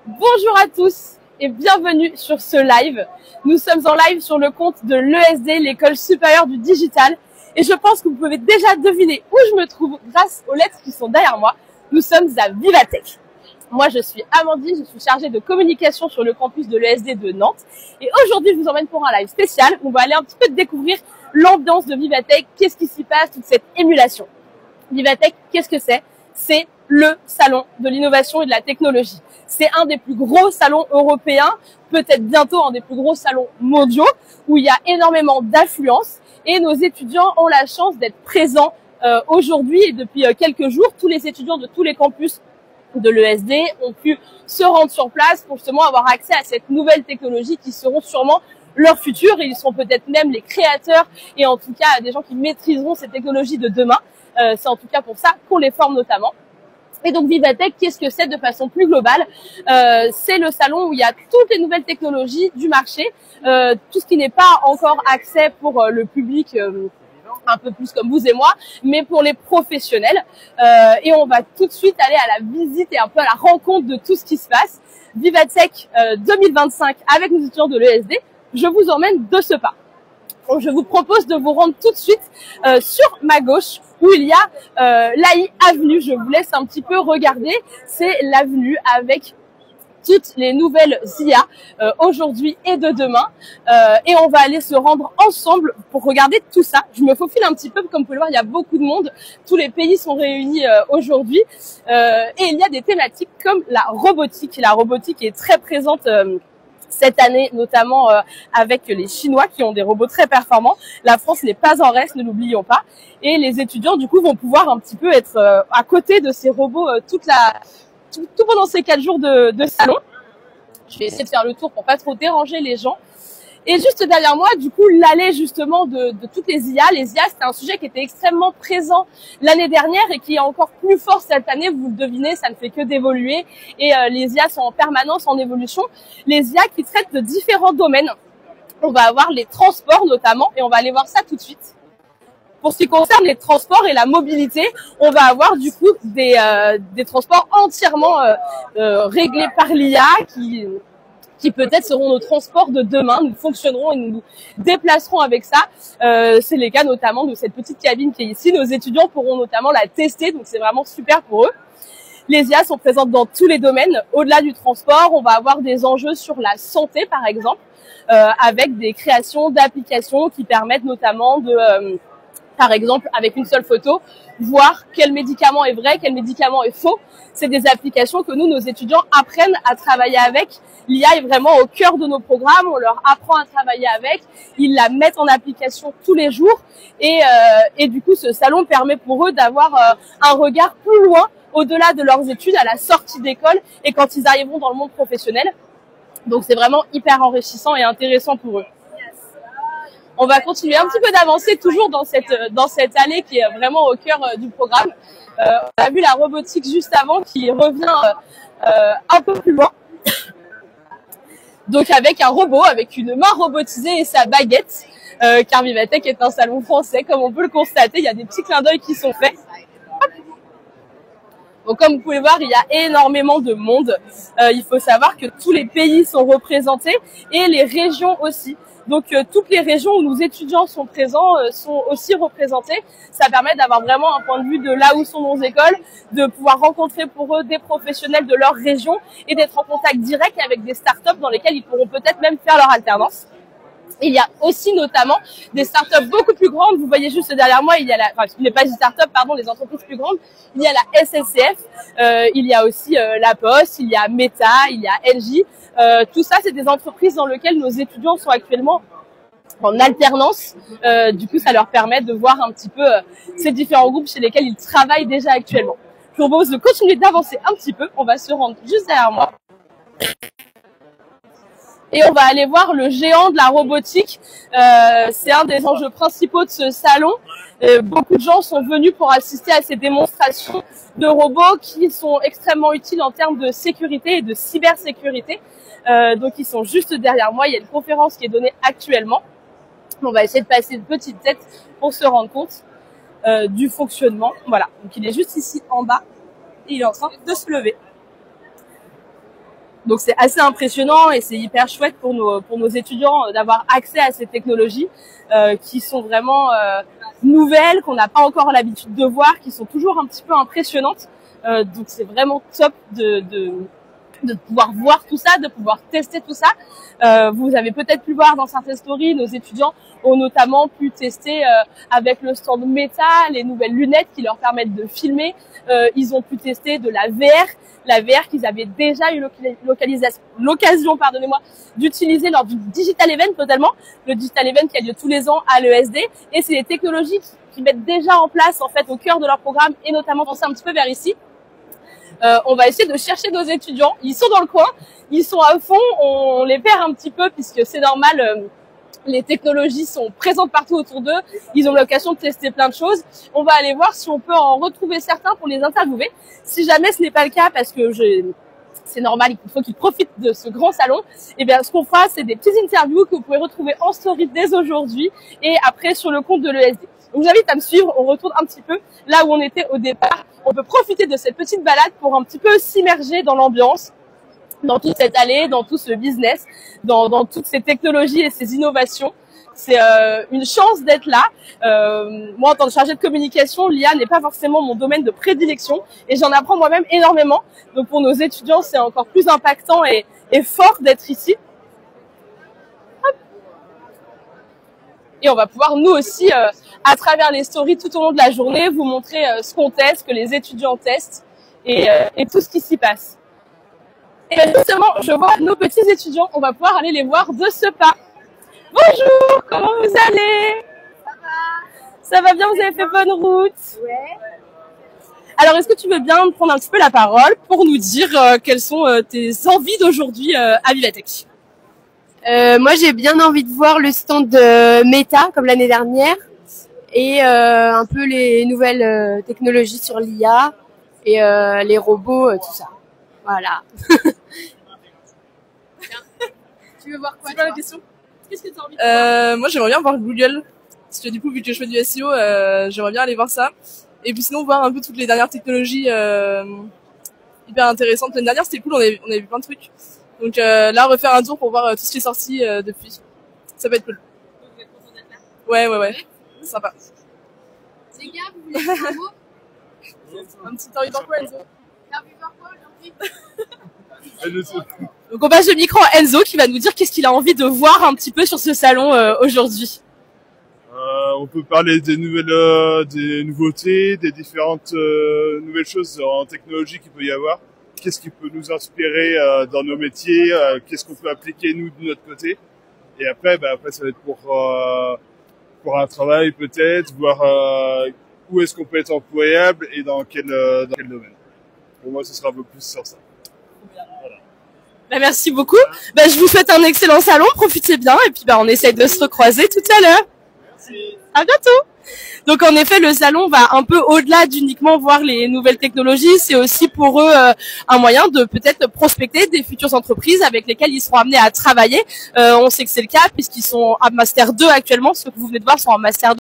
Bonjour à tous et bienvenue sur ce live. Nous sommes en live sur le compte de l'ESD, l'École supérieure du digital. Et je pense que vous pouvez déjà deviner où je me trouve grâce aux lettres qui sont derrière moi. Nous sommes à Vivatech. Moi, je suis Amandine, je suis chargée de communication sur le campus de l'ESD de Nantes. Et aujourd'hui, je vous emmène pour un live spécial. On va aller un petit peu découvrir l'ambiance de Vivatech, qu'est-ce qui s'y passe, toute cette émulation. Vivatech, qu'est-ce que c'est? C'est le salon de l'innovation et de la technologie. C'est un des plus gros salons européens, peut-être bientôt un des plus gros salons mondiaux, où il y a énormément d'affluence et nos étudiants ont la chance d'être présents aujourd'hui et depuis quelques jours. Tous les étudiants de tous les campus de l'ESD ont pu se rendre sur place pour justement avoir accès à cette nouvelle technologie qui seront sûrement leur futur et ils seront peut-être même les créateurs et en tout cas des gens qui maîtriseront ces technologies de demain. C'est en tout cas pour ça qu'on les forme notamment. Et donc Vivatech, qu'est-ce que c'est de façon plus globale? C'est le salon où il y a toutes les nouvelles technologies du marché, tout ce qui n'est pas encore accès pour le public un peu plus comme vous et moi, mais pour les professionnels. Et on va tout de suite aller à la visite et un peu à la rencontre de tout ce qui se passe. Vivatech 2025 avec nos étudiants de l'ESD, je vous emmène de ce pas. Donc, je vous propose de vous rendre tout de suite sur ma gauche où il y a l'AI Avenue. Je vous laisse un petit peu regarder. C'est l'avenue avec toutes les nouvelles IA aujourd'hui et de demain. Et on va aller se rendre ensemble pour regarder tout ça. Je me faufile un petit peu, comme vous pouvez le voir, il y a beaucoup de monde. Tous les pays sont réunis aujourd'hui. Et il y a des thématiques comme la robotique. La robotique est très présente cette année, notamment avec les Chinois qui ont des robots très performants. La France n'est pas en reste, ne l'oublions pas. Et les étudiants, du coup, vont pouvoir un petit peu être à côté de ces robots tout pendant ces 4 jours de salon. Je vais essayer de faire le tour pour pas trop déranger les gens. Et juste derrière moi, du coup, l'allée justement de toutes les IA. Les IA, c'était un sujet qui était extrêmement présent l'année dernière et qui est encore plus fort cette année. Vous le devinez, ça ne fait que d'évoluer. Et les IA sont en permanence en évolution. Les IA qui traitent de différents domaines. On va avoir les transports notamment et on va aller voir ça tout de suite. Pour ce qui concerne les transports et la mobilité, on va avoir du coup des transports entièrement réglés par l'IA qui peut-être seront nos transports de demain. Nous fonctionnerons et nous nous déplacerons avec ça. C'est les cas notamment de cette petite cabine qui est ici. Nos étudiants pourront notamment la tester, donc c'est vraiment super pour eux. Les IA sont présentes dans tous les domaines. Au-delà du transport, on va avoir des enjeux sur la santé, par exemple, avec des créations d'applications qui permettent notamment de... par exemple, avec une seule photo, voir quel médicament est vrai, quel médicament est faux. C'est des applications que nous, nos étudiants, apprennent à travailler avec. L'IA est vraiment au cœur de nos programmes, on leur apprend à travailler avec, ils la mettent en application tous les jours et du coup, ce salon permet pour eux d'avoir un regard plus loin, au-delà de leurs études, à la sortie d'école et quand ils arriveront dans le monde professionnel. Donc, c'est vraiment hyper enrichissant et intéressant pour eux. On va continuer un petit peu d'avancer, toujours dans cette allée qui est vraiment au cœur du programme. On a vu la robotique juste avant qui revient un peu plus loin. Donc avec un robot, avec une main robotisée et sa baguette, car Vivatech est un salon français, comme on peut le constater, il y a des petits clins d'œil qui sont faits. Donc comme vous pouvez voir, il y a énormément de monde. Il faut savoir que tous les pays sont représentés et les régions aussi. Donc toutes les régions où nos étudiants sont présents sont aussi représentées. Ça permet d'avoir vraiment un point de vue de là où sont nos écoles, de pouvoir rencontrer pour eux des professionnels de leur région et d'être en contact direct avec des startups dans lesquelles ils pourront peut-être même faire leur alternance. Il y a aussi notamment des startups beaucoup plus grandes. Vous voyez juste derrière moi, il y a les pages de startups, pardon, les entreprises plus grandes. Il y a la SNCF, il y a aussi la Poste, il y a Meta, il y a LG. Tout ça, c'est des entreprises dans lesquelles nos étudiants sont actuellement en alternance. Du coup, ça leur permet de voir un petit peu ces différents groupes chez lesquels ils travaillent déjà actuellement. Je vous propose de continuer d'avancer un petit peu. On va se rendre juste derrière moi. Et on va aller voir le géant de la robotique. C'est un des enjeux principaux de ce salon. Beaucoup de gens sont venus pour assister à ces démonstrations de robots qui sont extrêmement utiles en termes de sécurité et de cybersécurité. Donc ils sont juste derrière moi. Il y a une conférence qui est donnée actuellement. On va essayer de passer une petite tête pour se rendre compte du fonctionnement. Voilà, donc il est juste ici en bas et il est en train de se lever. Donc c'est assez impressionnant et c'est hyper chouette pour nos étudiants d'avoir accès à ces technologies qui sont vraiment nouvelles, qu'on n'a pas encore l'habitude de voir, qui sont toujours un petit peu impressionnantes. Donc c'est vraiment top de pouvoir voir tout ça, de pouvoir tester tout ça. Vous avez peut-être pu voir dans certaines stories, nos étudiants ont notamment pu tester avec le stand Meta les nouvelles lunettes qui leur permettent de filmer. Ils ont pu tester de la VR qu'ils avaient déjà eu l'occasion, d'utiliser lors du Digital Event notamment, le Digital Event qui a lieu tous les ans à l'ESD. Et c'est des technologies qui mettent déjà en place en fait au cœur de leur programme et notamment penser un petit peu vers ici. On va essayer de chercher nos étudiants. Ils sont dans le coin, ils sont à fond, on les perd un petit peu puisque c'est normal, les technologies sont présentes partout autour d'eux, ils ont l'occasion de tester plein de choses. On va aller voir si on peut en retrouver certains pour les interviewer. Si jamais ce n'est pas le cas, parce que c'est normal, il faut qu'ils profitent de ce grand salon, et bien ce qu'on fera, c'est des petites interviews que vous pouvez retrouver en story dès aujourd'hui et après sur le compte de l'ESD. Donc je vous invite à me suivre, on retourne un petit peu là où on était au départ. On peut profiter de cette petite balade pour un petit peu s'immerger dans l'ambiance, dans toute cette allée, dans tout ce business, dans toutes ces technologies et ces innovations. C'est une chance d'être là. Moi, en tant que chargée de communication, l'IA n'est pas forcément mon domaine de prédilection et j'en apprends moi-même énormément. Donc pour nos étudiants, c'est encore plus impactant et fort d'être ici. Hop. Et on va pouvoir nous aussi, à travers les stories tout au long de la journée, vous montrer ce qu'on teste, que les étudiants testent et tout ce qui s'y passe. Et justement, je vois nos petits étudiants, on va pouvoir aller les voir de ce pas. Bonjour, comment vous allez? Ça va. Ça va bien, vous avez fait bonne route? Ouais. Alors, est-ce que tu veux bien prendre un petit peu la parole pour nous dire quelles sont tes envies d'aujourd'hui à Vivatech? Moi, j'ai bien envie de voir le stand de Meta, comme l'année dernière, et un peu les nouvelles technologies sur l'IA et les robots, tout ça. Voilà. Tu veux voir quoi? C'est pas la question. Qu'est-ce que tu as envie de voir? Moi, j'aimerais bien voir Google. Parce que du coup, vu que je fais du SEO, j'aimerais bien aller voir ça. Et puis sinon, voir un peu toutes les dernières technologies hyper intéressantes. L'année dernière, c'était cool, on avait vu plein de trucs. Donc là, refaire un tour pour voir tout ce qui est sorti depuis. Ça peut être cool. Vous êtes content d'être là? Ouais. C'est sympa. Les gars, vous voulez faire un mot? Un petit envie d'emploi, Enzo. T'as envie de voir quoi aujourd'hui? Donc on passe le micro à Enzo qui va nous dire qu'est-ce qu'il a envie de voir un petit peu sur ce salon aujourd'hui. On peut parler des nouvelles, des nouveautés, des différentes nouvelles choses en technologie qu'il peut y avoir. Qu'est-ce qui peut nous inspirer dans nos métiers, qu'est-ce qu'on peut appliquer nous de notre côté. Et après, ça va être pour un travail peut-être, voir où est-ce qu'on peut être employable et dans quel domaine. Pour moi, ce sera un peu plus sur ça. Voilà. Merci beaucoup. Je vous souhaite un excellent salon, profitez bien et puis on essaye de se recroiser tout à l'heure. Merci. À bientôt. Donc en effet, le salon va un peu au-delà d'uniquement voir les nouvelles technologies. C'est aussi pour eux un moyen de peut-être prospecter des futures entreprises avec lesquelles ils seront amenés à travailler. On sait que c'est le cas puisqu'ils sont en Master 2 actuellement. Ceux que vous venez de voir sont en Master 2.